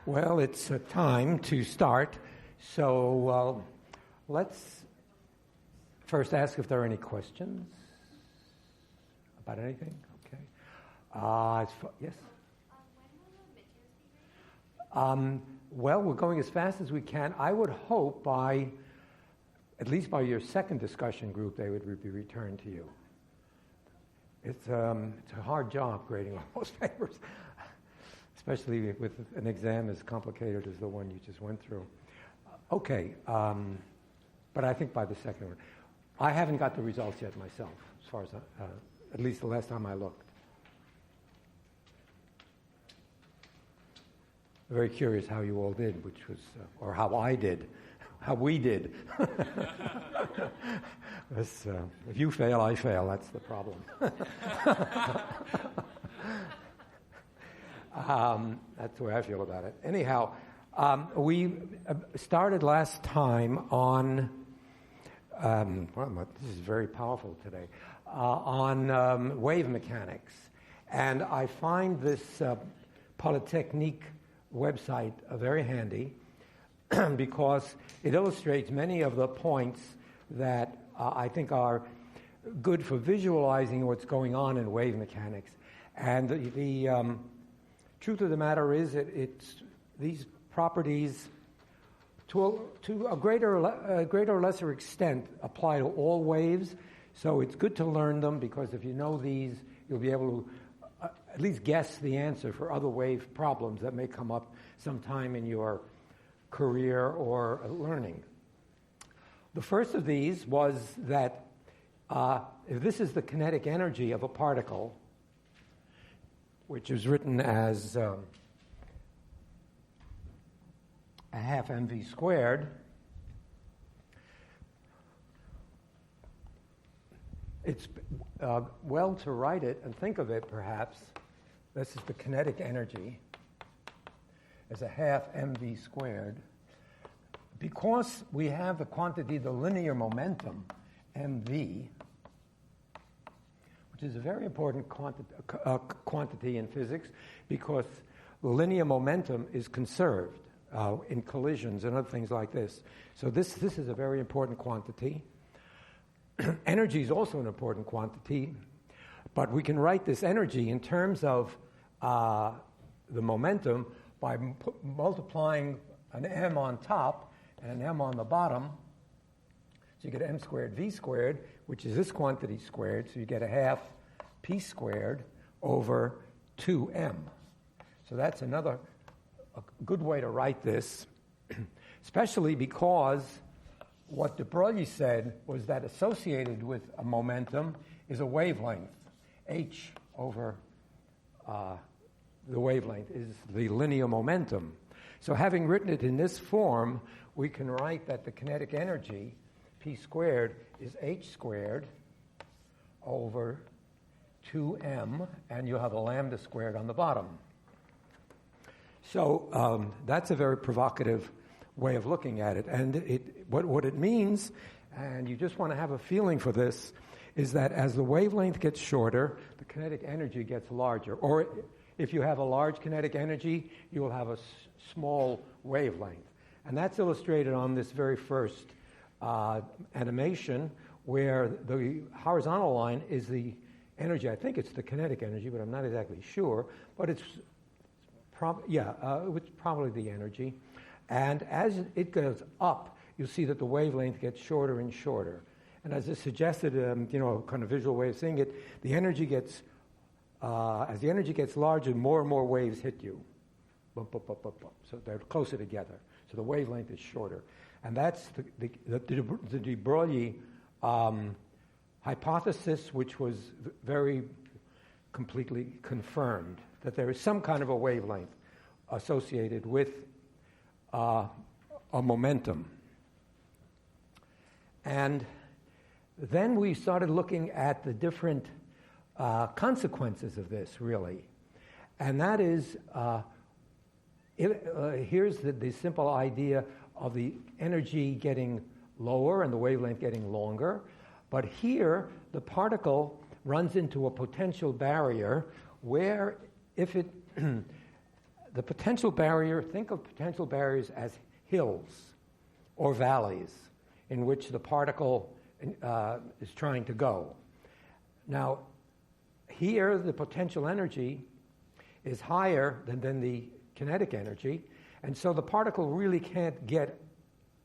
Well, it's time to start. So let's first ask if there are any questions about anything. Okay. Yes? When will the midterms be ready? Well, we're going as fast as we can. I would hope at least by your second discussion group, they would be returned to you. It's a hard job grading all those papers, especially with an exam as complicated as the one you just went through. Okay, but I think by the second one. I haven't got the results yet myself, as far as at least the last time I looked. Very curious how you all did, which was, or how I did, how we did. If you fail, I fail. That's the problem. That's the way I feel about it. Anyhow, we started last time on, this is very powerful today, on wave mechanics. And I find this Polytechnique website very handy because it illustrates many of the points that I think are good for visualizing what's going on in wave mechanics. And the truth of the matter is it's these properties to a greater or lesser extent apply to all waves. So it's good to learn them because if you know these, you'll be able to at least guess the answer for other wave problems that may come up sometime in your career or learning. The first of these was that if this is the kinetic energy of a particle, which is written as a half mv squared, it's well to write it and think of it perhaps, this is the kinetic energy as a half mv squared, because we have the quantity, the linear momentum, mv, which is a very important quantity in physics because the linear momentum is conserved in collisions and other things like this. So this is a very important quantity. Energy is also an important quantity, but we can write this energy in terms of the momentum by multiplying an m on top and an m on the bottom. So you get m squared v squared, which is this quantity squared, so you get a half p squared over 2m. So that's a good way to write this, especially because what de Broglie said was that associated with a momentum is a wavelength. H over the wavelength is the linear momentum. So having written it in this form, we can write that the kinetic energy, p squared, is h squared over 2m, and you'll have a lambda squared on the bottom. So that's a very provocative way of looking at it. And what it means, and you just want to have a feeling for this, is that as the wavelength gets shorter, the kinetic energy gets larger. Or if you have a large kinetic energy, you will have a small wavelength. And that's illustrated on this very first animation, where the horizontal line is the energy. I think it's the kinetic energy, but I'm not exactly sure. But it's probably the energy. And as it goes up, you'll see that the wavelength gets shorter and shorter. And as I suggested, a kind of visual way of seeing it, the energy gets, as the energy gets larger, more and more waves hit you. Bump, bump, bump, bump, bump. So they're closer together. So the wavelength is shorter. And that's the de Broglie hypothesis, which was very completely confirmed, that there is some kind of a wavelength associated with a momentum. And then we started looking at the different consequences of this, really. And that is, here's the simple idea of the energy getting lower and the wavelength getting longer. But here, the particle runs into a potential barrier where if it the potential barrier, think of potential barriers as hills or valleys in which the particle is trying to go. Now, here the potential energy is higher than the kinetic energy, and so the particle really can't get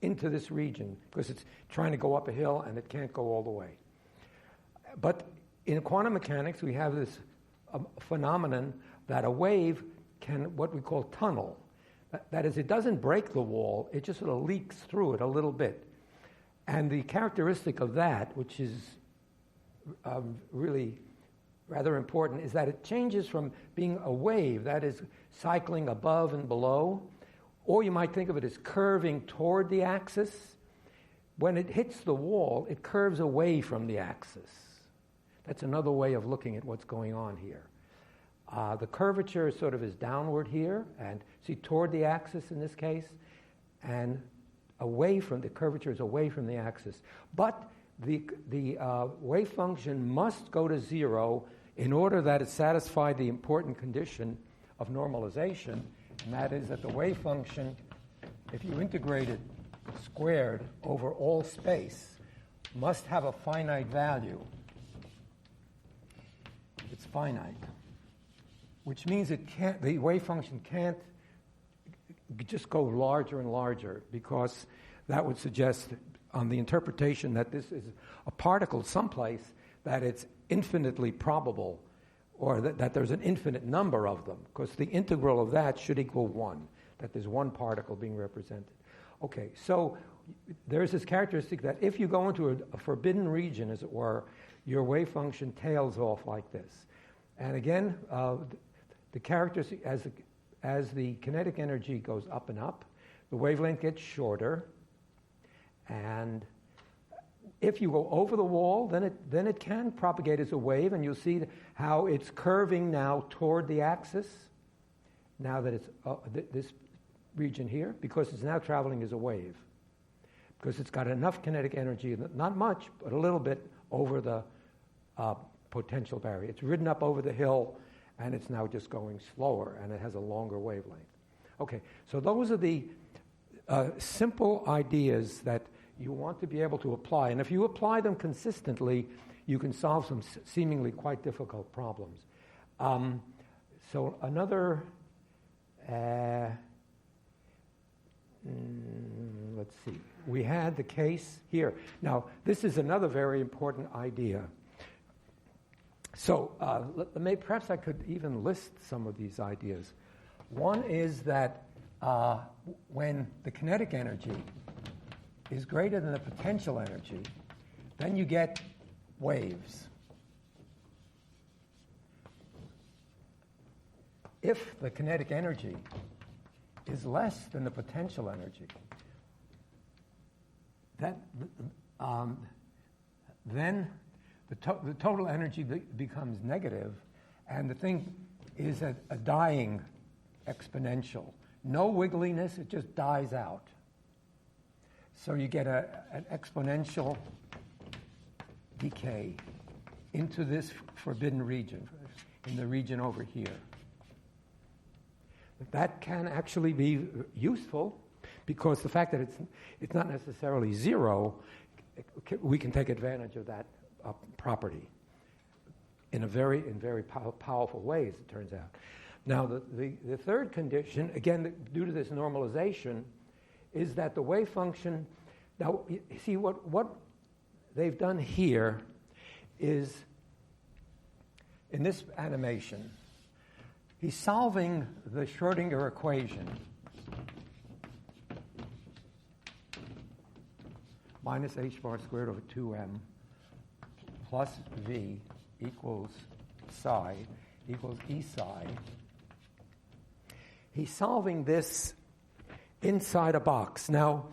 into this region because it's trying to go up a hill and it can't go all the way. But in quantum mechanics, we have this phenomenon that a wave can, what we call tunnel. That is, it doesn't break the wall, it just sort of leaks through it a little bit. And the characteristic of that, which is really rather important, is that it changes from being a wave, that is, cycling above and below, or you might think of it as curving toward the axis. When it hits the wall, it curves away from the axis. That's another way of looking at what's going on here. The curvature sort of is downward here, and see, toward the axis in this case, and away from the curvature is away from the axis. But the wave function must go to zero in order that it satisfy the important condition of normalization, and that is that the wave function, if you integrate it squared over all space, must have a finite value. It's finite, which means the wave function can't just go larger and larger, because that would suggest on the interpretation that this is a particle someplace that it's infinitely probable, or that there's an infinite number of them, because the integral of that should equal 1, that there's one particle being represented. Okay, so there's this characteristic that if you go into a forbidden region, as it were, your wave function tails off like this. And again, the characteristic, as the kinetic energy goes up and up, the wavelength gets shorter, and if you go over the wall, then it can propagate as a wave, and you'll see how it's curving now toward the axis, now that it's this region here, because it's now traveling as a wave, because it's got enough kinetic energy, not much, but a little bit, over the potential barrier. It's ridden up over the hill, and it's now just going slower, and it has a longer wavelength. Okay, so those are the simple ideas that you want to be able to apply. And if you apply them consistently, you can solve some seemingly quite difficult problems. So another, let's see. We had the case here. Now, this is another very important idea. So perhaps I could even list some of these ideas. One is that when the kinetic energy is greater than the potential energy, then you get waves. If the kinetic energy is less than the potential energy, then the total energy becomes negative, and the thing is a dying exponential. No wiggliness, it just dies out. So you get an exponential decay into this forbidden region, in the region over here. That can actually be useful, because the fact that it's not necessarily zero, we can take advantage of that property in very powerful ways, it turns out. Now, the third condition, again, due to this normalization, is that the wave function, now, you see, what they've done here is, in this animation, he's solving the Schrödinger equation, minus h bar squared over 2m plus v equals psi equals e psi. He's solving this inside a box. Now,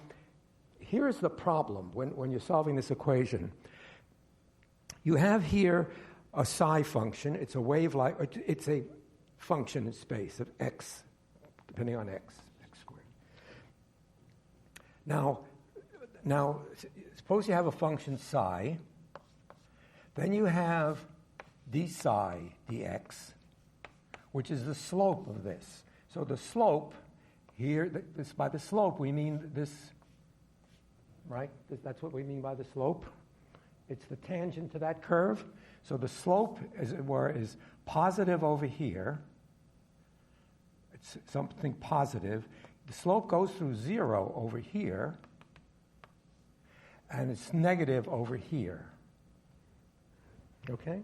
here's the problem when you're solving this equation. You have here a psi function. It's a it's a function in space of x, depending on x squared. Now, suppose you have a function psi. Then you have d psi dx, which is the slope of this. So the slope here, by the slope we mean this, right? That's what we mean by the slope. It's the tangent to that curve. So the slope, as it were, is positive over here. It's something positive. The slope goes through 0 over here, and it's negative over here. Okay?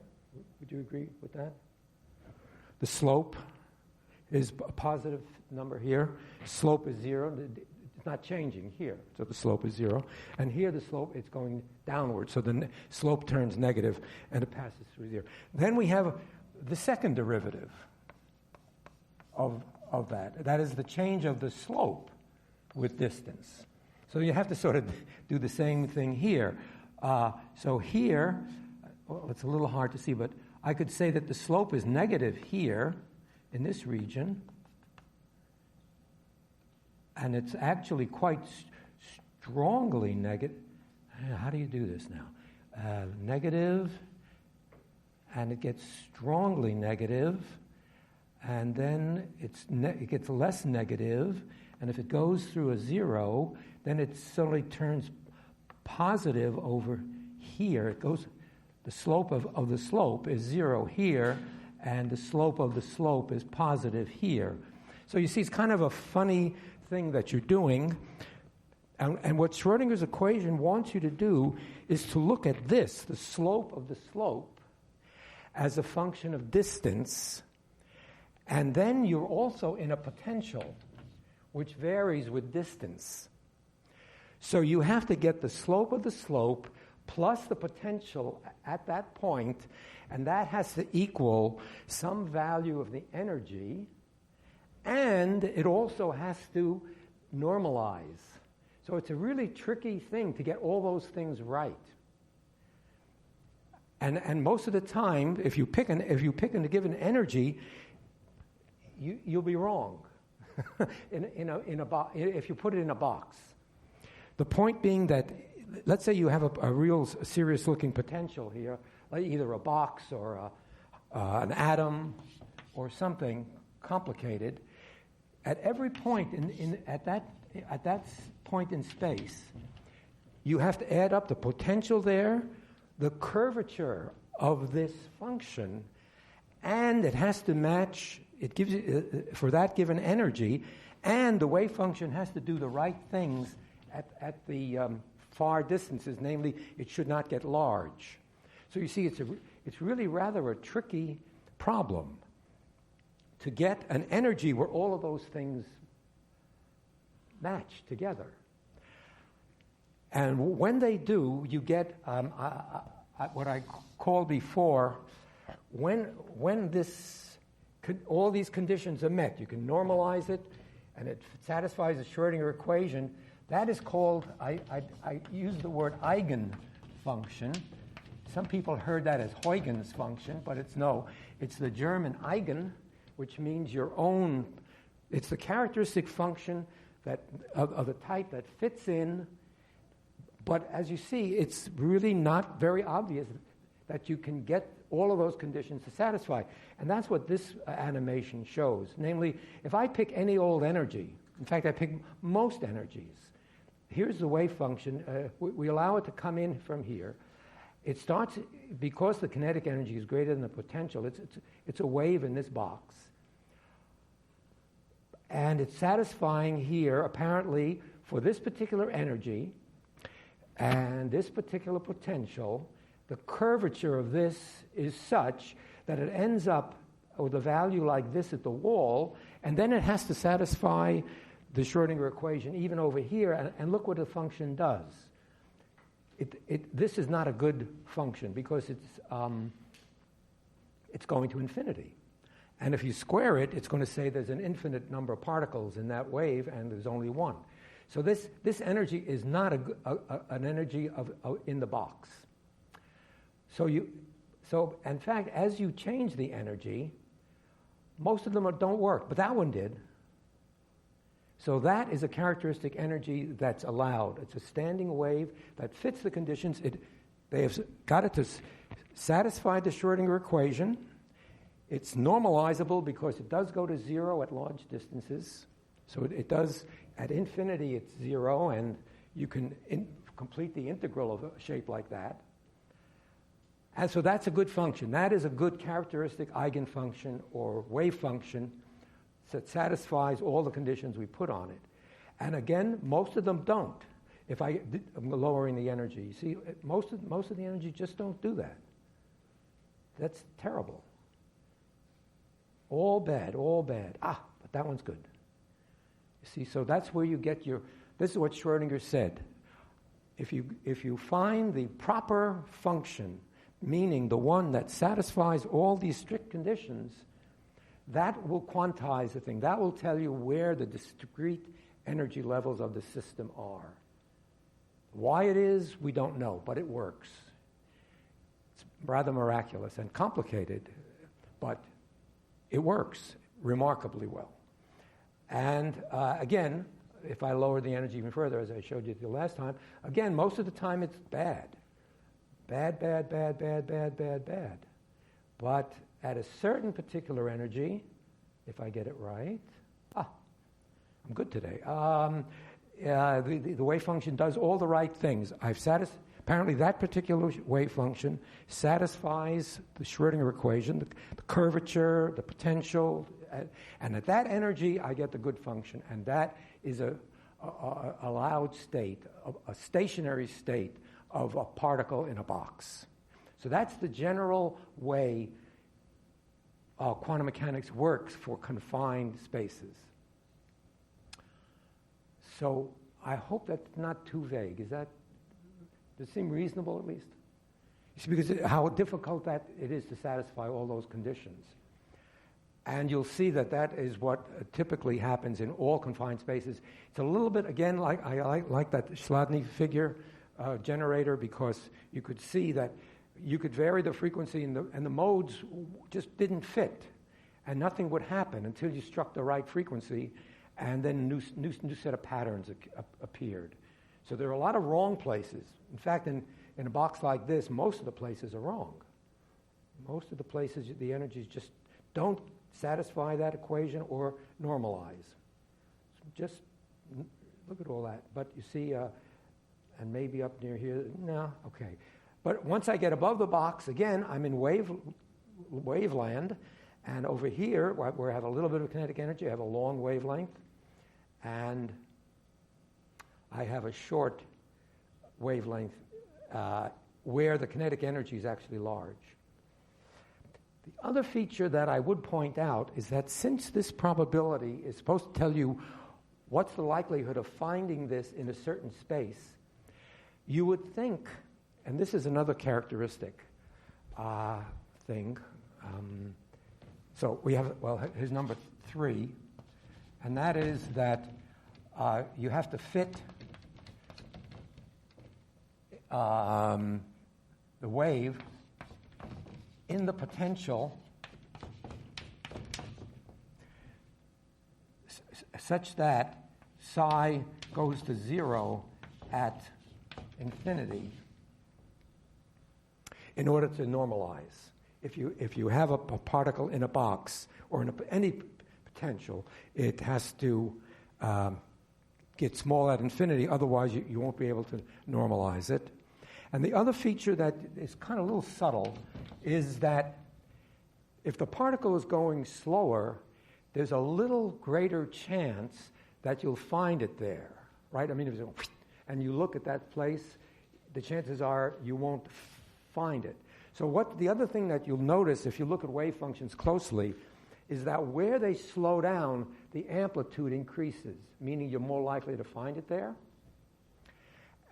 Would you agree with that? The slope is a positive number here. Slope is 0. It's not changing here. So the slope is 0. And here the slope, it's going downward. So the slope turns negative and it passes through 0. Then we have the second derivative of that. That is the change of the slope with distance. So you have to sort of do the same thing here. So here, well, it's a little hard to see, but I could say that the slope is negative here in this region, and it's actually quite strongly negative. How do you do this now? Negative, and it gets strongly negative, and then it gets less negative, and if it goes through a 0, then it suddenly turns positive over here. It goes. The slope of the slope is 0 here, and the slope of the slope is positive here. So you see, it's kind of a funny thing that you're doing. And what Schrodinger's equation wants you to do is to look at this, the slope of the slope, as a function of distance. And then you're also in a potential, which varies with distance. So you have to get the slope of the slope plus the potential at that point, and that has to equal some value of the energy, and it also has to normalize. So it's a really tricky thing to get all those things right. And most of the time, if you pick a given energy, you'll be wrong if you put it in a box. The point being that, let's say you have a real serious-looking potential here, like either a box or an atom or something complicated. At every point at that point in space, you have to add up the potential there, the curvature of this function, and it has to match. It gives you for that given energy, and the wave function has to do the right things at the far distances, namely, it should not get large. So you see, it's really rather a tricky problem to get an energy where all of those things match together. And when they do, you get what I called before, when all these conditions are met, you can normalize it, and it satisfies the Schrodinger equation. That is called, I use the word eigenfunction. Some people heard that as Huygens function, but it's the German eigen, which means your own. It's the characteristic function that of the type that fits in, but as you see, it's really not very obvious that you can get all of those conditions to satisfy. And that's what this animation shows. Namely, if I pick any old energy, in fact, I pick most energies, here's the wave function. We allow it to come in from here. It starts, because the kinetic energy is greater than the potential, it's a wave in this box. And it's satisfying here, apparently, for this particular energy and this particular potential. The curvature of this is such that it ends up with a value like this at the wall, and then it has to satisfy the Schrodinger equation even over here, and look what the function does. This is not a good function because it's going to infinity. And if you square it, it's going to say there's an infinite number of particles in that wave, and there's only one. So this energy is not an energy in the box. So in fact, as you change the energy, most of them don't work, but that one did. So that is a characteristic energy that's allowed. It's a standing wave that fits the conditions. They have got it to satisfy the Schrodinger equation. It's normalizable because it does go to zero at large distances. So it does, at infinity it's zero, and you can complete the integral of a shape like that. And so that's a good function. That is a good characteristic eigenfunction or wave function that satisfies all the conditions we put on it. And again, most of them don't. If I'm lowering the energy, you see, most of the energy just don't do that. That's terrible. All bad, all bad. But that one's good. You see, so that's where you get this is what Schrödinger said. If you find the proper function, meaning the one that satisfies all these strict conditions, that will quantize the thing. That will tell you where the discrete energy levels of the system are. Why it is, we don't know, but it works. It's rather miraculous and complicated, but it works remarkably well. And again, if I lower the energy even further, as I showed you the last time, again, most of the time it's bad. Bad, bad, bad, bad, bad, bad, bad. But at a certain particular energy, if I get it right, I'm good today. The wave function does all the right things. Apparently that particular wave function satisfies the Schrödinger equation, the curvature, the potential, and at that energy I get the good function, and that is a allowed state, a stationary state of a particle in a box. So that's the general way quantum mechanics works for confined spaces. So I hope that's not too vague. Does it seem reasonable at least? You see, because how difficult that it is to satisfy all those conditions. And you'll see that is what typically happens in all confined spaces. It's a little bit, again, I like that Chladni figure generator, because you could see that you could vary the frequency and the modes just didn't fit. And nothing would happen until you struck the right frequency, and then new set of patterns appeared. So there are a lot of wrong places. In fact, in a box like this, most of the places are wrong. Most of the places, the energies just don't satisfy that equation or normalize. So just look at all that. But you see, and maybe up near here, no, okay. But once I get above the box, again, I'm in wave land, and over here, where I have a little bit of kinetic energy, I have a long wavelength, and I have a short wavelength where the kinetic energy is actually large. The other feature that I would point out is that since this probability is supposed to tell you what's the likelihood of finding this in a certain space, you would think, and this is another characteristic thing. So we have, here's number 3, and that is that you have to fit the wave in the potential such that psi goes to 0 at infinity in order to normalize. If you have a particle in a box or in any potential, it has to get small at infinity, otherwise you won't be able to normalize it. And the other feature that is kind of a little subtle is that if the particle is going slower, there's a little greater chance that you'll find it there, right? I mean, and you look at that place, the chances are you won't find it. So the other thing that you'll notice if you look at wave functions closely is that where they slow down, the amplitude increases, meaning you're more likely to find it there.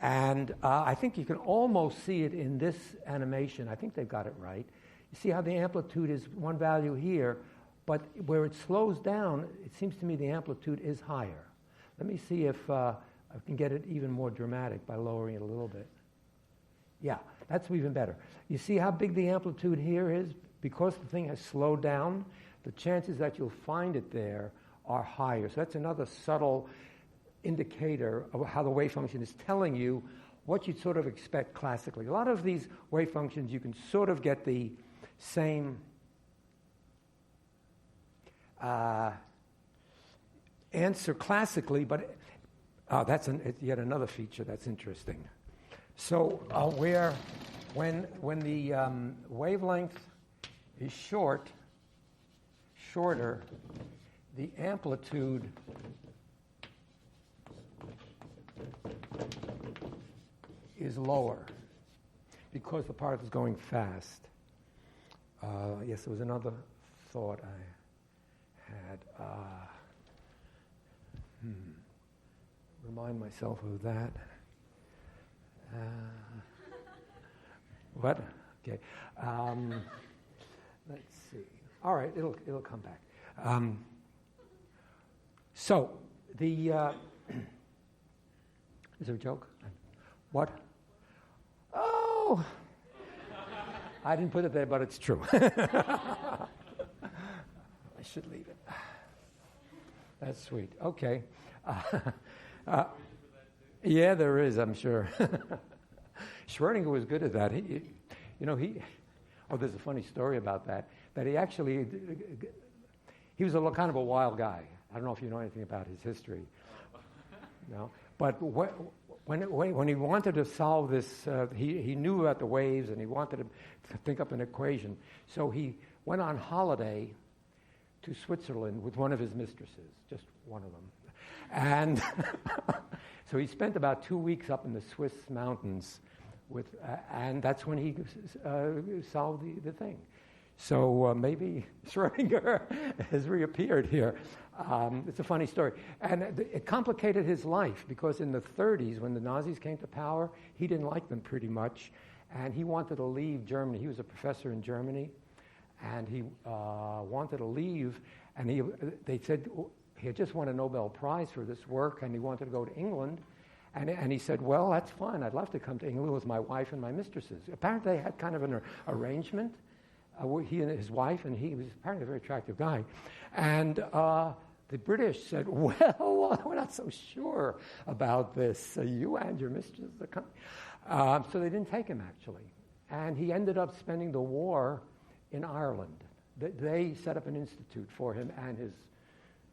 And I think you can almost see it in this animation. I think they've got it right. You see how the amplitude is one value here, but where it slows down, it seems to me the amplitude is higher. Let me see if I can get it even more dramatic by lowering it a little bit. Yeah, that's even better. You see how big the amplitude here is? Because the thing has slowed down, the chances that you'll find it there are higher. So that's another subtle indicator of how the wave function is telling you what you'd sort of expect classically. A lot of these wave functions, you can sort of get the same answer classically, but that's yet another feature that's interesting. So when the wavelength is shorter, the amplitude is lower because the particle is going fast. Yes, there was another thought I had. Remind myself of that. What? Okay. Let's see. All right, it'll come back. So the is there a joke? What? Oh, I didn't put it there, but it's true. I should leave it. That's sweet. Okay. Yeah, there is, I'm sure. Schrodinger was good at that. There's a funny story about that he actually, he was kind of a wild guy. I don't know if you know anything about his history. No? But when he wanted to solve this, he knew about the waves and he wanted to think up an equation. So he went on holiday to Switzerland with one of his mistresses, just one of them. And so he spent about 2 weeks up in the Swiss mountains and that's when he solved the thing. So maybe Schrodinger has reappeared here. It's a funny story. And it complicated his life because in the 30s, when the Nazis came to power, he didn't like them pretty much. And he wanted to leave Germany. He was a professor in Germany. And he wanted to leave. And they said he had just won a Nobel Prize for this work, and he wanted to go to England. And he said, well, that's fine. I'd love to come to England with my wife and my mistresses. Apparently, they had kind of an arrangement. He and his wife, and he was apparently a very attractive guy. And the British said, well, we're not so sure about this. You and your mistress are coming. So they didn't take him, actually. And he ended up spending the war in Ireland. They set up an institute for him and his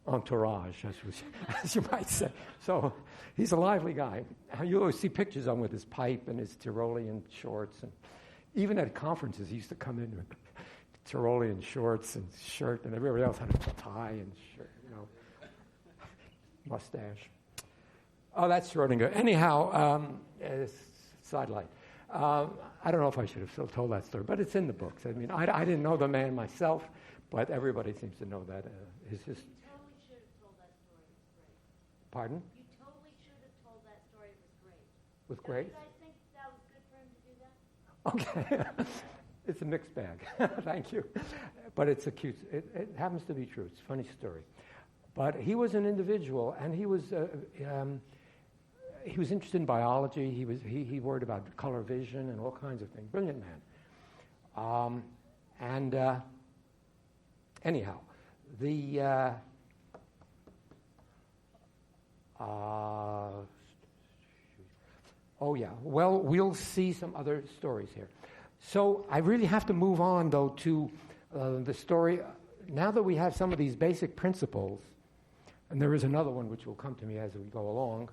entourage, as you might say. So he's a lively guy. You always see pictures of him with his pipe and his Tyrolean shorts. And even at conferences, he used to come in with Tyrolean shorts and shirt, and everybody else had a tie and shirt, mustache. Oh, that's Schrodinger. Anyhow, sidelight. I don't know if I should have still told that story, but it's in the books. I mean, I didn't know the man myself, but everybody seems to know that. You totally should have told that story. It was great. Pardon? You totally should have told that story. It was great. Was great? Don't you guys think that was good for him to do that? Okay. It's a mixed bag. Thank you. But it's a cute, it happens to be true. It's a funny story. But he was an individual, and he was interested in biology. He worried about color vision and all kinds of things. Brilliant man. Anyhow, the well, we'll see some other stories here. So I really have to move on, though, to the story. Now that we have some of these basic principles, and there is another one which will come to me as we go along,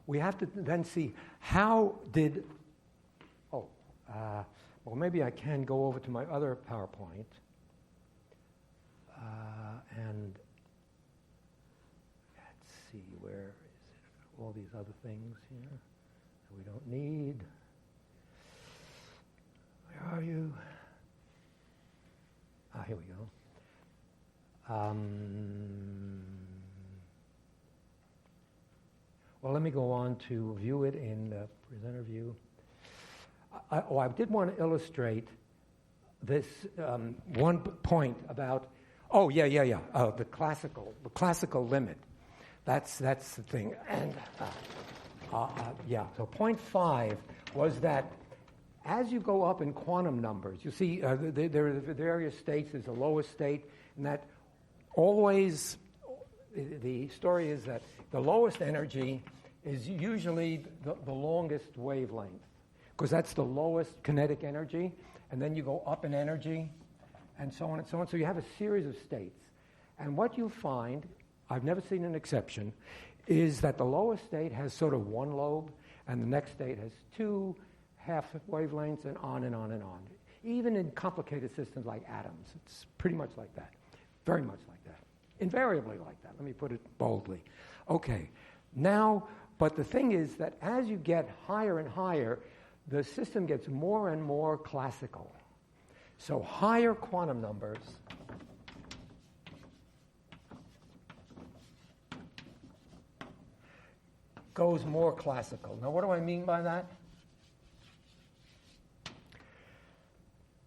we have to then see how did... well, maybe I can go over to my other PowerPoint. And let's see, where is it? All these other things here that we don't need. Where are you? Here we go. Well, let me go on to view it in the presenter view. I did want to illustrate this one point about, the classical limit. That's the thing. And so point 5 was that as you go up in quantum numbers, you see there are the various states. There's a lowest state, and that always, the story is that the lowest energy is usually the longest wavelength, because that's the lowest kinetic energy, and then you go up in energy, and so on and so on. So you have a series of states. And what you find, I've never seen an exception, is that the lowest state has sort of one lobe, and the next state has two half wavelengths, and on and on and on. Even in complicated systems like atoms, it's pretty much like that. Very much like that. Invariably like that. Let me put it boldly. Okay. Now, but the thing is that as you get higher and higher, the system gets more and more classical. So higher quantum numbers goes more classical. Now, what do I mean by that?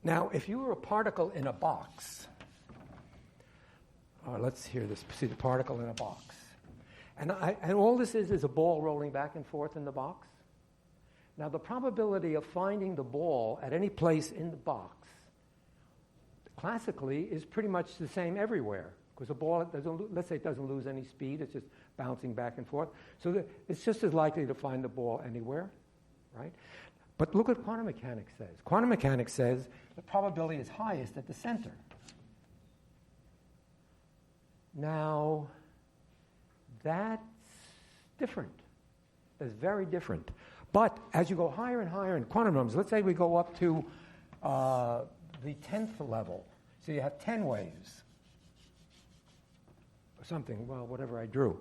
Now, if you were a particle in a box, let's hear this. See the particle in a box. And all this is a ball rolling back and forth in the box. Now, the probability of finding the ball at any place in the box, classically, is pretty much the same everywhere. Because the ball, let's say it doesn't lose any speed, it's just bouncing back and forth. So it's just as likely to find the ball anywhere, right? But look what quantum mechanics says. Quantum mechanics says the probability is highest at the center. Now, that's different. That's very different. But as you go higher and higher in quantum numbers, let's say we go up to the 10th level. So you have 10 waves. Or something, well, whatever I drew.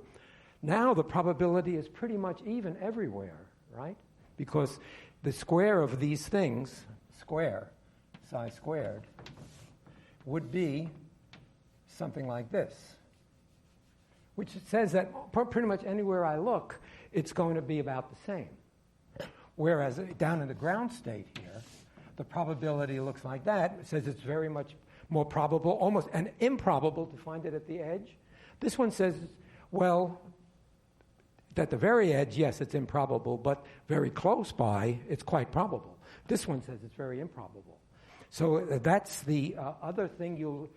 Now the probability is pretty much even everywhere, right? Because the square of these things, psi squared, would be something like this, which says that pretty much anywhere I look, it's going to be about the same. Whereas down in the ground state here, the probability looks like that. It says it's very much more probable, almost and improbable to find it at the edge. This one says, well, at the very edge, yes, it's improbable, but very close by, it's quite probable. This one says it's very improbable. So that's the other thing you'll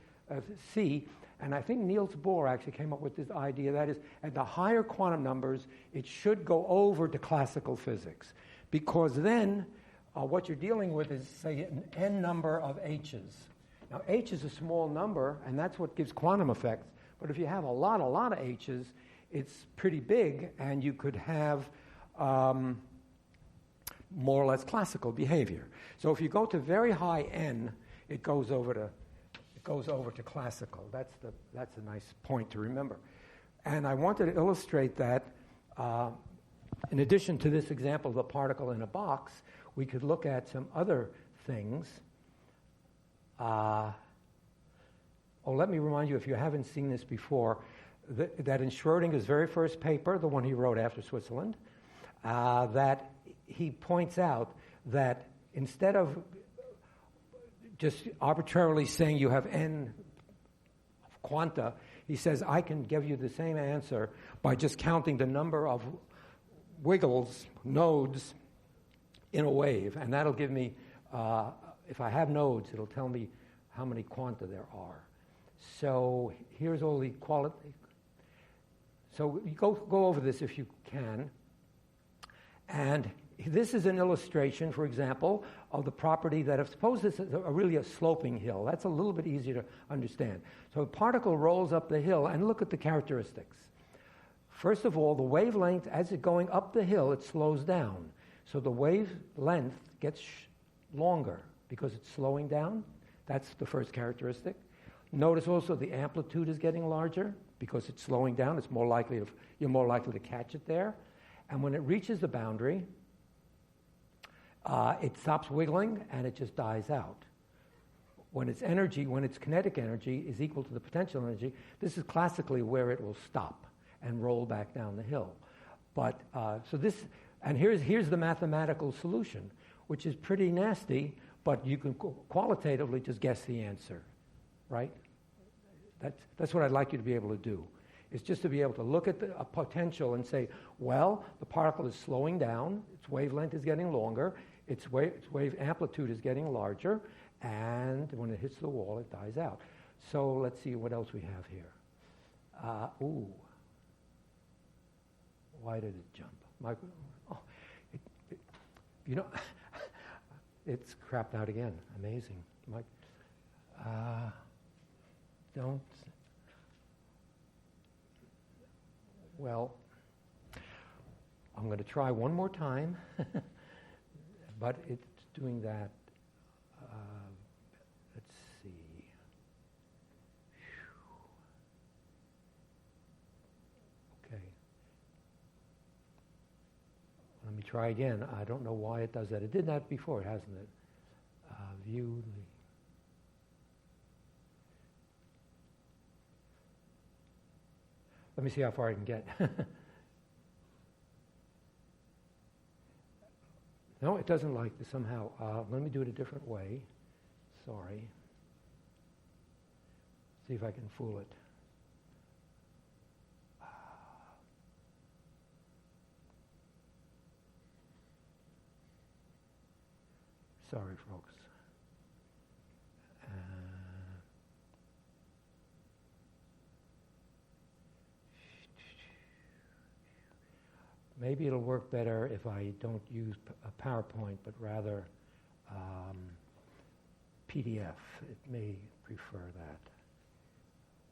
see. And I think Niels Bohr actually came up with this idea. That is, at the higher quantum numbers, it should go over to classical physics. Because then what you're dealing with is, say, an n number of h's. Now, h is a small number, and that's what gives quantum effects. But if you have a lot of h's, it's pretty big, and you could have more or less classical behavior. So if you go to very high n, it goes over to classical. That's a nice point to remember. And I wanted to illustrate that in addition to this example of a particle in a box, we could look at some other things. Let me remind you, if you haven't seen this before, that in Schrodinger's very first paper, the one he wrote after Switzerland, that he points out that instead of just arbitrarily saying you have n quanta, he says, I can give you the same answer by just counting the number of wiggles, nodes, in a wave. And that'll give me, if I have nodes, it'll tell me how many quanta there are. So here's all the quality. So you go over this if you can. And this is an illustration, for example, of the property that if suppose this is really a sloping hill. That's a little bit easier to understand. So a particle rolls up the hill, and look at the characteristics. First of all, the wavelength, as it's going up the hill, it slows down. So the wavelength gets longer because it's slowing down. That's the first characteristic. Notice also the amplitude is getting larger because it's slowing down. You're more likely to catch it there. And when it reaches the boundary, it stops wiggling and it just dies out. When its kinetic energy is equal to the potential energy, this is classically where it will stop and roll back down the hill. But here's the mathematical solution, which is pretty nasty, but you can qualitatively just guess the answer, right? That's what I'd like you to be able to do. It's just to be able to look at a potential and say, well, the particle is slowing down, its wavelength is getting longer, its wave amplitude is getting larger, and when it hits the wall, it dies out. So let's see what else we have here. Why did it jump? It's crapped out again. Amazing. Don't. Well, I'm going to try one more time, but it's doing that. Let's see. Okay. Let me try again. I don't know why it does that. It did that before, hasn't it? View. Let me see how far I can get. No, it doesn't like this somehow. Let me do it a different way. Sorry. See if I can fool it. Sorry, folks. Maybe it'll work better if I don't use a PowerPoint, but rather PDF. It may prefer that.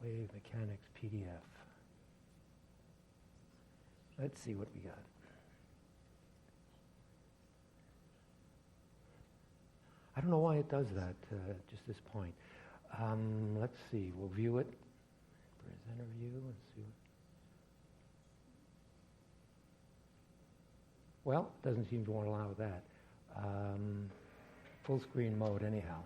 Wave mechanics PDF. Let's see what we got. I don't know why it does that, just this point. Let's see, we'll view it. Presenter view, let's see. Well, it doesn't seem to want to allow that. Full screen mode anyhow.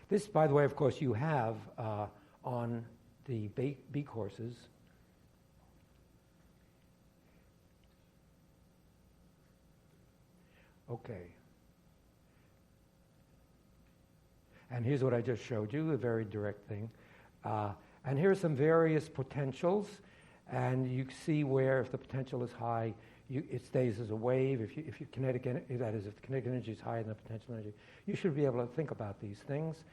This, by the way, of course, you have on the B courses. Okay. And here's what I just showed you, a very direct thing. And here are some various potentials, and you see where if the potential is high, it stays as a wave. If your kinetic energy, that is, if the kinetic energy is higher than the potential energy, you should be able to think about these things.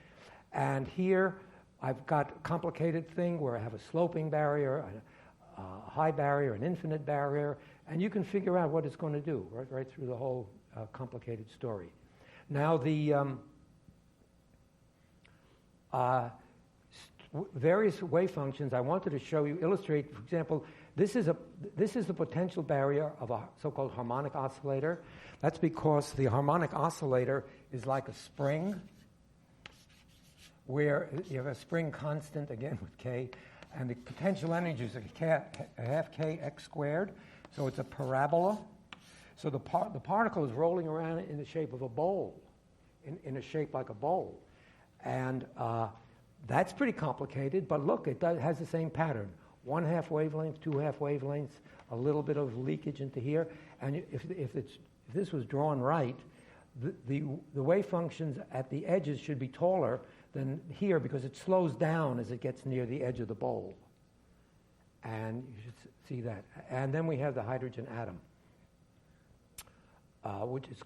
And here, I've got a complicated thing where I have a sloping barrier, a high barrier, an infinite barrier, and you can figure out what it's going to do right through the whole complicated story. Now, the various wave functions I wanted to show you, illustrate, for example, this is the potential barrier of a so-called harmonic oscillator. That's because the harmonic oscillator is like a spring, where you have a spring constant, again with K, and the potential energy is a half K x squared, so it's a parabola. So the particle is rolling around in the shape of a bowl, in a shape like a bowl. And that's pretty complicated, but look, it has the same pattern. 1/2 wavelength, 2/2 wavelengths, a little bit of leakage into here. And if this was drawn right, the wave functions at the edges should be taller than here because it slows down as it gets near the edge of the bowl. And you should see that. And then we have the hydrogen atom, which is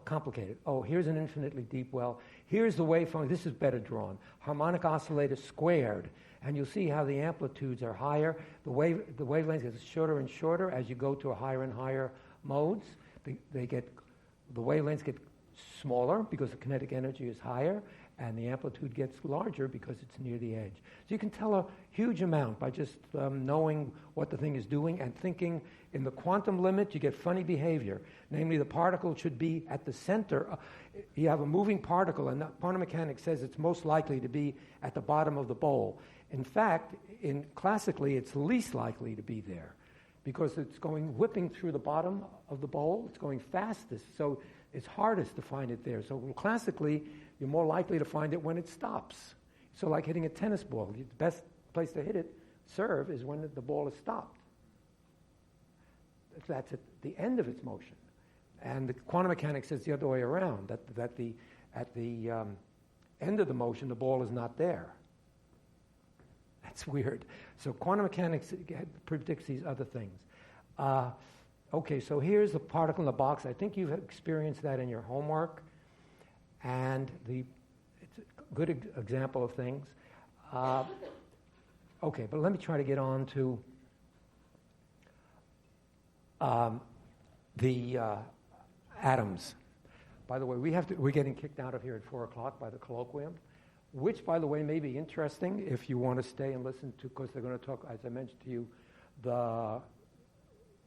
complicated. Oh, here's an infinitely deep well. Here's the wave function. This is better drawn. Harmonic oscillator squared. And you'll see how the amplitudes are higher. The wavelength gets shorter and shorter as you go to higher and higher modes. The wavelengths get smaller because the kinetic energy is higher, and the amplitude gets larger because it's near the edge. So you can tell a huge amount by just knowing what the thing is doing and thinking in the quantum limit, you get funny behavior. Namely, the particle should be at the center. You have a moving particle, and quantum mechanics says it's most likely to be at the bottom of the bowl. In fact, classically, it's least likely to be there because it's going whipping through the bottom of the bowl. It's going fastest, so it's hardest to find it there. So classically, you're more likely to find it when it stops. So like hitting a tennis ball, the best place to hit it, serve, is when the ball is stopped. That's at the end of its motion. And the quantum mechanics says the other way around, that at the end of the motion, the ball is not there. That's weird. So quantum mechanics predicts these other things. Okay, so here's the particle in the box. I think you've experienced that in your homework. And it's a good example of things. Okay, but let me try to get on to the atoms. By the way, we're getting kicked out of here at 4 o'clock by the colloquium, which, by the way, may be interesting if you want to stay and listen to, because they're going to talk, as I mentioned to you, the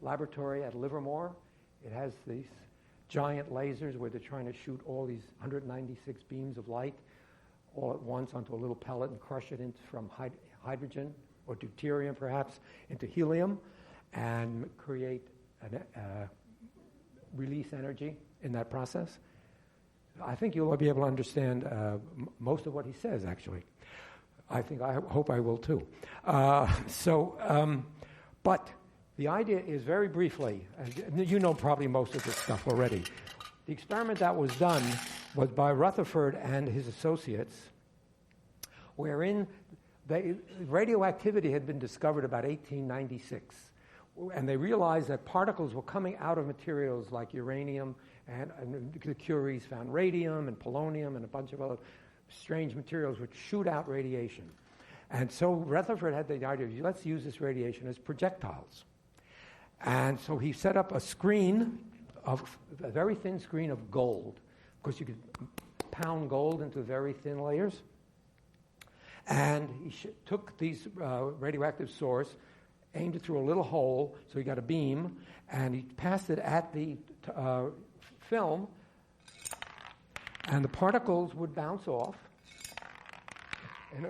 laboratory at Livermore. It has these giant lasers where they're trying to shoot all these 196 beams of light all at once onto a little pellet and crush it from hydrogen or deuterium, perhaps, into helium and create release energy in that process. I think you'll be able to understand most of what he says, actually. I hope I will too. But the idea is, very briefly, and you know probably most of this stuff already. The experiment that was done was by Rutherford and his associates, wherein radioactivity had been discovered about 1896. And they realized that particles were coming out of materials like uranium, and the Curies found radium and polonium and a bunch of other strange materials which shoot out radiation. And so Rutherford had the idea, let's use this radiation as projectiles. And so he set up a very thin screen of gold. Of course, you could pound gold into very thin layers. And he took these radioactive source, aimed it through a little hole, so he got a beam, and he passed it at the film, and the particles would bounce off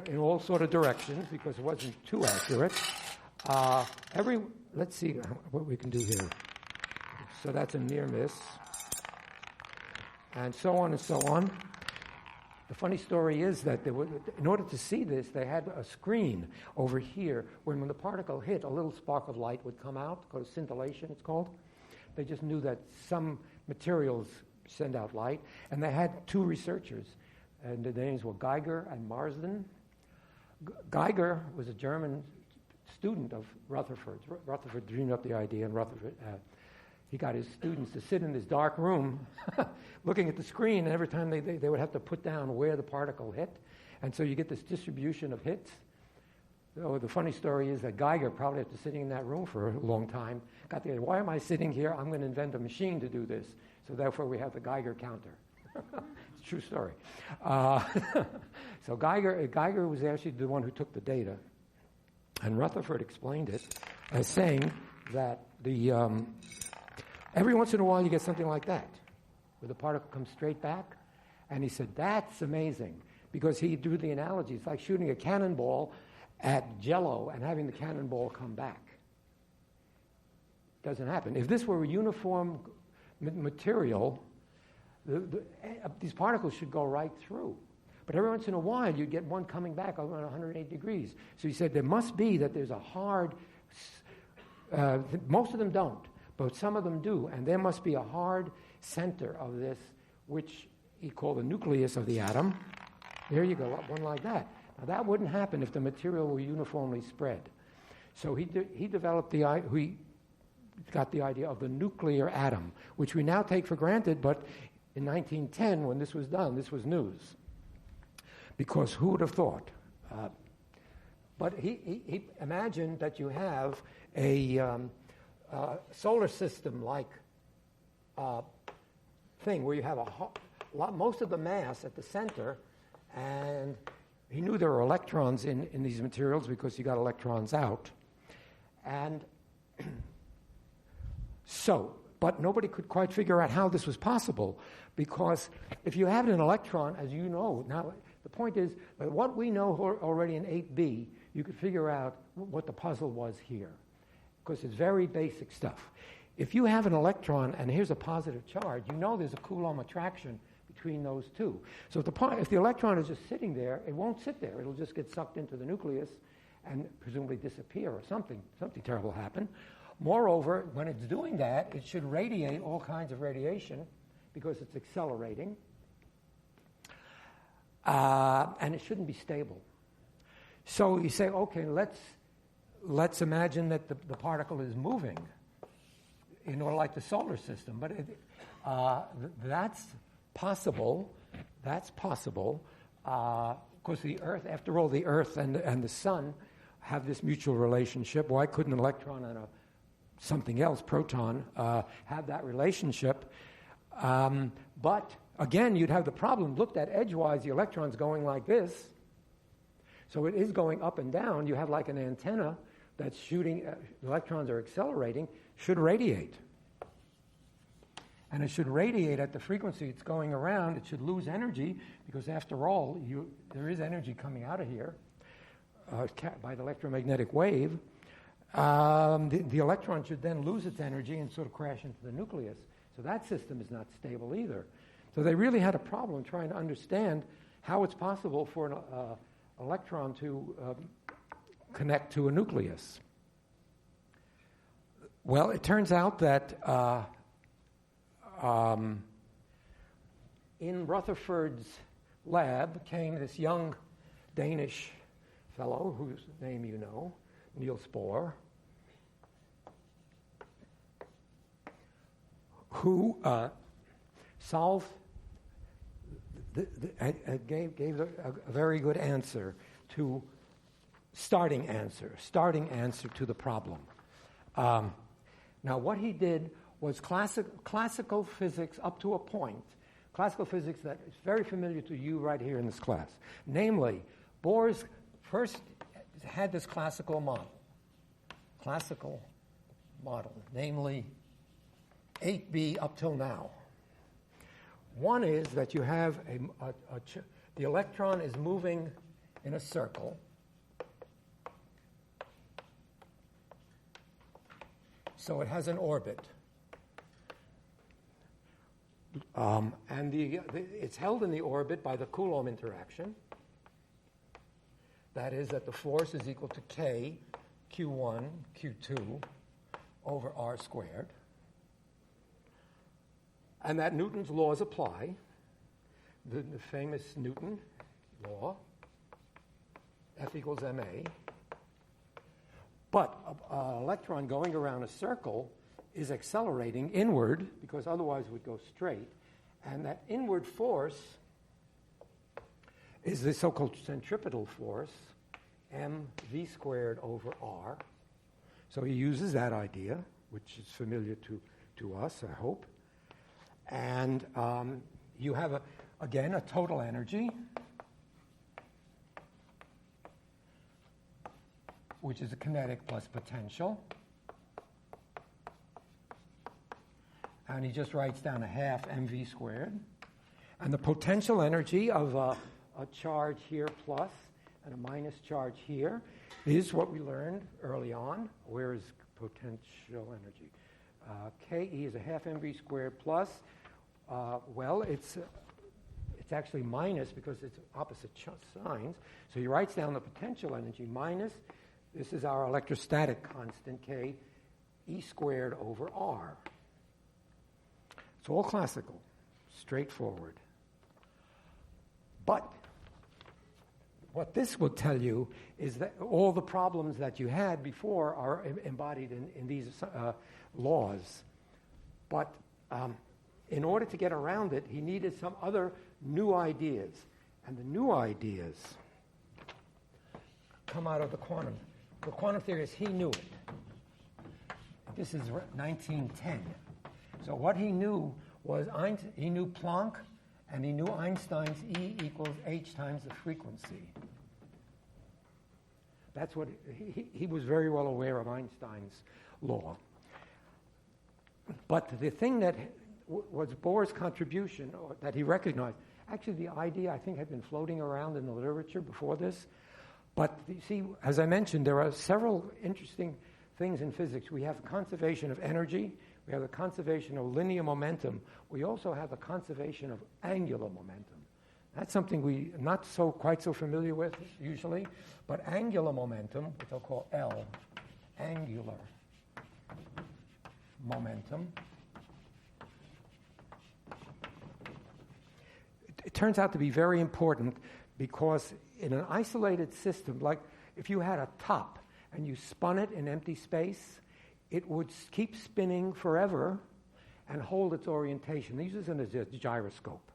in all sort of directions because it wasn't too accurate. Let's see what we can do here. So that's a near miss, and so on and so on. The funny story is that in order to see this, they had a screen over here where when the particle hit, a little spark of light would come out, called scintillation it's called. They just knew that some materials send out light, and they had two researchers, and their names were Geiger and Marsden. Geiger was a German student of Rutherford's. Rutherford dreamed up the idea, and Rutherford he got his students to sit in this dark room looking at the screen, and every time they would have to put down where the particle hit. And so you get this distribution of hits. So the funny story is that Geiger, probably after sitting in that room for a long time, got the idea, why am I sitting here? I'm going to invent a machine to do this. So therefore we have the Geiger counter. It's a true story. So Geiger was actually the one who took the data. And Rutherford explained it as saying that every once in a while you get something like that, where the particle comes straight back. And he said, that's amazing, because he drew the analogy. It's like shooting a cannonball at Jell-O and having the cannonball come back. Doesn't happen. If this were a uniform material, these particles should go right through. But every once in a while, you'd get one coming back over 108 degrees. So he said there must be that there's a hard, most of them don't, but some of them do, and there must be a hard center of this, which he called the nucleus of the atom. There you go, one like that. Now that wouldn't happen if the material were uniformly spread. So he got the idea of the nuclear atom, which we now take for granted, but in 1910, when this was done, this was news. Because who would have thought? But he imagined that you have a solar system-like thing where you have most of the mass at the center, and he knew there were electrons in these materials because you got electrons out. And but nobody could quite figure out how this was possible, because if you have an electron, as you know, now the point is that what we know already in 8b, you could figure out what the puzzle was here, because it's very basic stuff. If you have an electron and here's a positive charge, you know there's a Coulomb attraction between those two. So if the electron is just sitting there, it won't sit there. It'll just get sucked into the nucleus and presumably disappear, or something terrible happen. Moreover, when it's doing that, it should radiate all kinds of radiation because it's accelerating. And it shouldn't be stable. So you say, okay, let's imagine that the particle is moving, like the solar system. But that's possible. That's possible. Because the Earth, after all, the Earth and the Sun have this mutual relationship. Why couldn't an electron and a something else, proton, have that relationship. But again, you'd have the problem, looked at edgewise, the electron's going like this. So it is going up and down. You have like an antenna that's shooting, the electrons are accelerating, should radiate. And it should radiate at the frequency it's going around. It should lose energy because, after all, there is energy coming out of here by the electromagnetic wave. The electron should then lose its energy and sort of crash into the nucleus. So that system is not stable either. So they really had a problem trying to understand how it's possible for an electron to connect to a nucleus. Well, it turns out that in Rutherford's lab came this young Danish fellow whose name you know, Niels Bohr, who solved, gave a very good answer to starting answer to the problem. Now, what he did was classical physics up to a point, classical physics that is very familiar to you right here in this class. Namely, Bohr's first had this classical model, namely 8B up till now. One is that you have the electron is moving in a circle. So it has an orbit. And it's held in the orbit by the Coulomb interaction. That is that the force is equal to K, Q1, Q2, over R squared. And that Newton's laws apply, the famous Newton law, F equals ma. But an electron going around a circle is accelerating inward, because otherwise it would go straight. And that inward force is the so-called centripetal force, mv squared over r. So he uses that idea, which is familiar to us, I hope. And you have, again, a total energy, which is a kinetic plus potential. And he just writes down a half mv squared. And the potential energy of a charge here plus and a minus charge here is what we learned early on. Where is potential energy? Ke is a half mv squared plus. Well, it's actually minus because it's opposite signs. So he writes down the potential energy minus, this is our electrostatic constant, K, E squared over R. It's all classical, straightforward. But what this will tell you is that all the problems that you had before are embodied in these laws. But in order to get around it, he needed some other new ideas. And the new ideas come out of the quantum. The quantum theorists, he knew it. This is 1910. So what he knew was, he knew Planck, and he knew Einstein's E equals h times the frequency. That's what, he was very well aware of Einstein's law. But the thing that was Bohr's contribution, or that he recognized, actually the idea I think had been floating around in the literature before this. But you see, as I mentioned, there are several interesting things in physics. We have the conservation of energy. We have the conservation of linear momentum. We also have the conservation of angular momentum. That's something we're not quite so familiar with usually. But angular momentum, which I'll call L, angular momentum, it turns out to be very important, because in an isolated system, like if you had a top and you spun it in empty space, it would keep spinning forever and hold its orientation. These is in a gyroscope.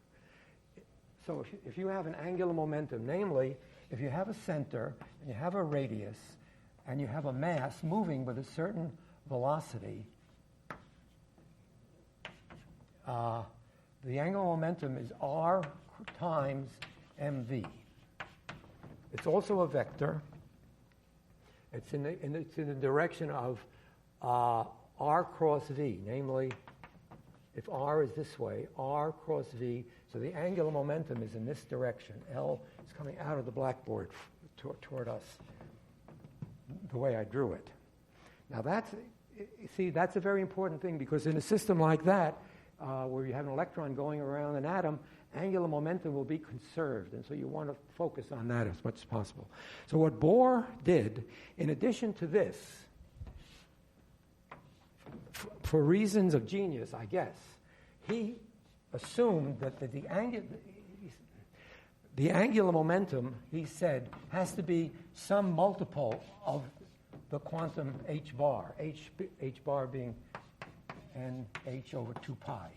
So if you have an angular momentum, namely, if you have a center and you have a radius and you have a mass moving with a certain velocity, the angular momentum is r times mv. It's also a vector. It's in the direction of r cross v, namely, if r is this way, r cross v, so the angular momentum is in this direction. L is coming out of the blackboard toward us, the way I drew it. Now that's a very important thing, because in a system like that, where you have an electron going around an atom, angular momentum will be conserved, and so you want to focus on that as much as possible. So what Bohr did, in addition to this, for reasons of genius, I guess, he assumed that the angular momentum, he said, has to be some multiple of the quantum h bar, h bar being nh over 2 pi.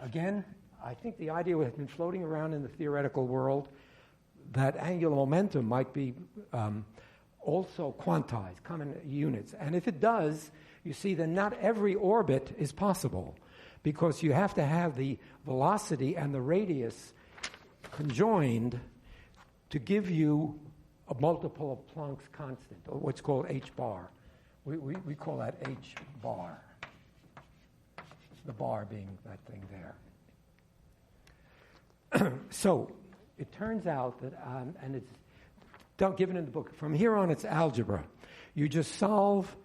Again, I think the idea has been floating around in the theoretical world that angular momentum might be also quantized, come in units. And if it does, you see that not every orbit is possible, because you have to have the velocity and the radius conjoined to give you a multiple of Planck's constant, or what's called h bar. We call that h bar, the bar being that thing there. So it turns out that, and it's given in the book, from here on it's algebra. You just solve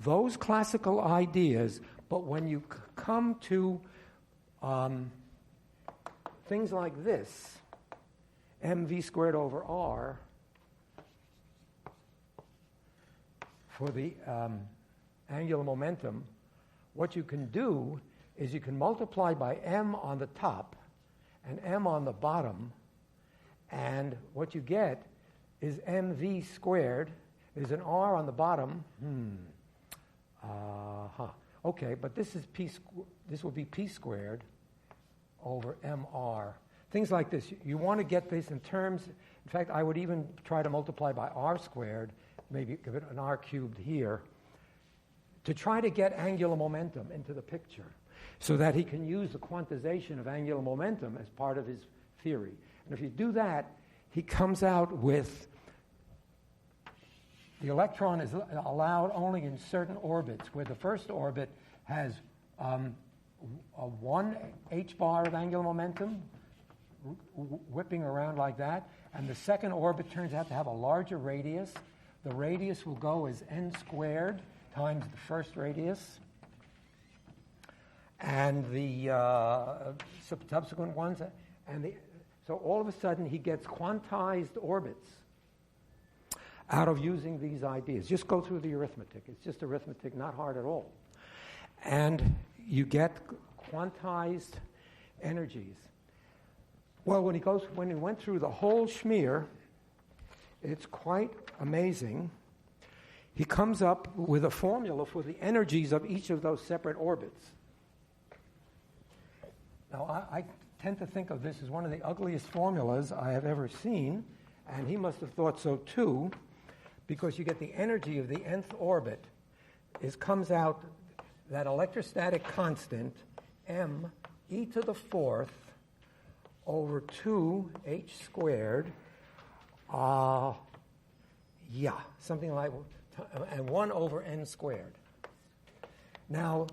those classical ideas, but when you come to things like this, mv squared over r, for the angular momentum, what you can do is you can multiply by m on the top and m on the bottom, and what you get is mv squared. There's an r on the bottom. Okay, but this is this will be p squared over mr. Things like this. You want to get this in terms. In fact, I would even try to multiply by r squared, maybe give it an r cubed here, to try to get angular momentum into the picture, so that he can use the quantization of angular momentum as part of his theory. And if you do that, he comes out with the electron is allowed only in certain orbits, where the first orbit has a 1 h bar of angular momentum, whipping around like that, and the second orbit turns out to have a larger radius. The radius will go as n squared times the first radius, and the subsequent ones, so all of a sudden he gets quantized orbits out of using these ideas. Just go through the arithmetic. It's just arithmetic, not hard at all. And you get quantized energies. Well, when he went through the whole schmear, it's quite amazing. He comes up with a formula for the energies of each of those separate orbits. Now, I tend to think of this as one of the ugliest formulas I have ever seen, and he must have thought so too, because you get the energy of the nth orbit. It comes out that electrostatic constant, m e to the fourth over 2h squared, something like, and 1 over n squared. Now,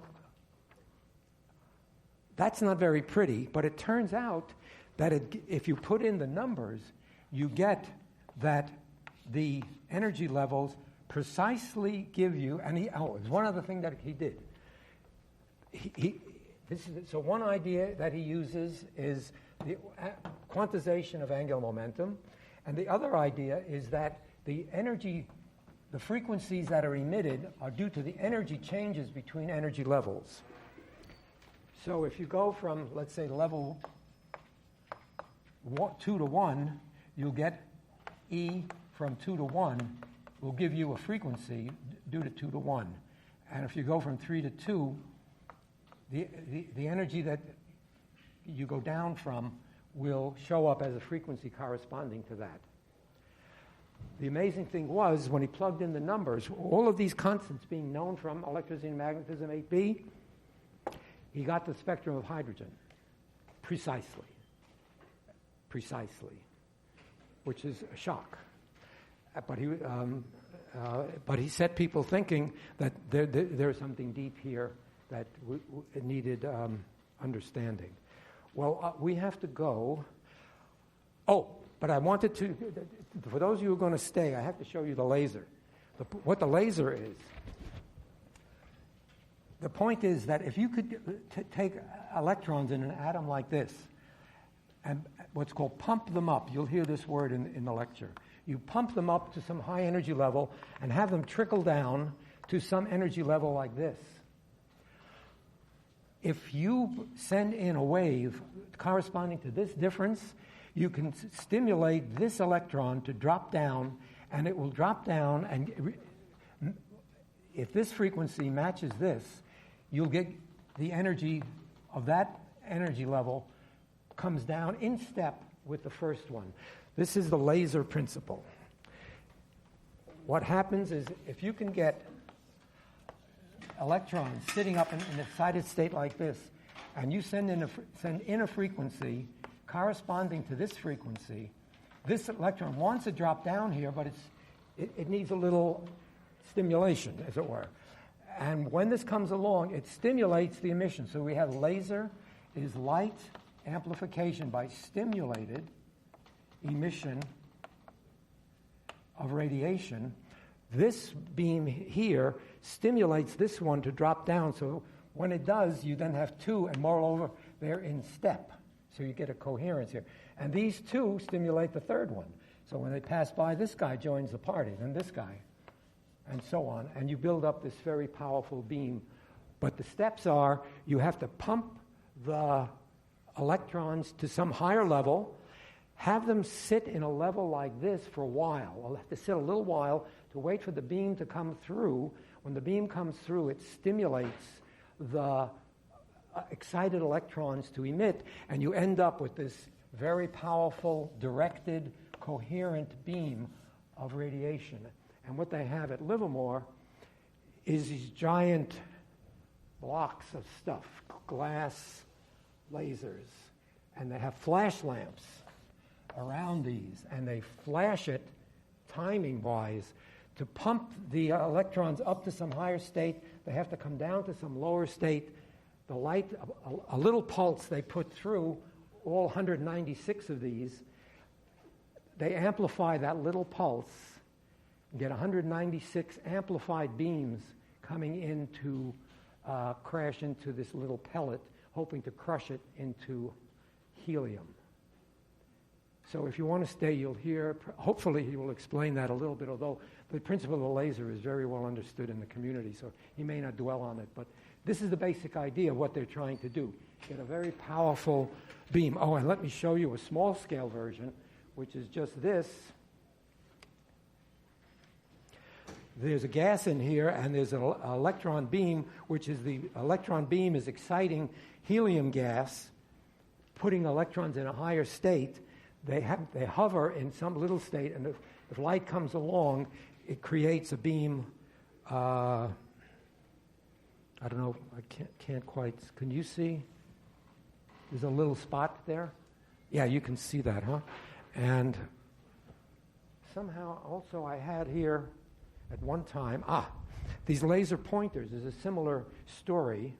that's not very pretty, but it turns out that if you put in the numbers, you get that the energy levels precisely give you, and it's one other thing that he did. So one idea that he uses is the quantization of angular momentum, and the other idea is that the frequencies that are emitted are due to the energy changes between energy levels. So if you go from, let's say, level 2 to 1, you'll get E from 2 to 1 will give you a frequency due to 2 to 1. And if you go from 3 to 2, the energy that you go down from will show up as a frequency corresponding to that. the amazing thing was, when he plugged in the numbers, all of these constants being known from electricity and magnetism 8B, he got the spectrum of hydrogen precisely, which is a shock. But he set people thinking that there's something deep here that needed understanding. Well, we have to go. Oh, but I wanted to, for those of you who are going to stay, I have to show you the laser. What the laser is. The point is that if you could take electrons in an atom like this and what's called pump them up, you'll hear this word in the lecture. You pump them up to some high energy level and have them trickle down to some energy level like this. If you send in a wave corresponding to this difference, you can stimulate this electron to drop down, and it will drop down, and if this frequency matches this, you'll get the energy of that energy level comes down in step with the first one. This is the laser principle. What happens is if you can get electrons sitting up in an excited state like this, and you send in a frequency corresponding to this frequency, this electron wants to drop down here, but it needs a little stimulation, as it were. And when this comes along, it stimulates the emission. So we have laser is light amplification by stimulated emission of radiation. This beam here stimulates this one to drop down. So when it does, you then have two, and moreover, they're in step. So you get a coherence here. And these two stimulate the third one. So when they pass by, this guy joins the party, then this guy, and so on. And you build up this very powerful beam. But the steps are, you have to pump the electrons to some higher level, have them sit in a level like this for a while. I'll have to sit a little while to wait for the beam to come through. When the beam comes through, it stimulates the excited electrons to emit, and you end up with this very powerful, directed, coherent beam of radiation. And what they have at Livermore is these giant blocks of stuff, glass lasers, and they have flash lamps around these, and they flash it timing-wise to pump the electrons up to some higher state. They have to come down to some lower state. The light, a little pulse they put through all 196 of these, they amplify that little pulse, get 196 amplified beams coming in to crash into this little pellet, hoping to crush it into helium. So if you want to stay, you'll hear, hopefully he will explain that a little bit, although the principle of the laser is very well understood in the community, so he may not dwell on it. But this is the basic idea of what they're trying to do. Get a very powerful beam. Oh, and let me show you a small-scale version, which is just this. There's a gas in here, and there's an electron beam, which is the electron beam is exciting helium gas, putting electrons in a higher state. They hover in some little state, and if light comes along, it creates a beam. I don't know. I can't quite. Can you see? There's a little spot there. Yeah, you can see that, huh? And somehow also I had here at one time these laser pointers. There's a similar story.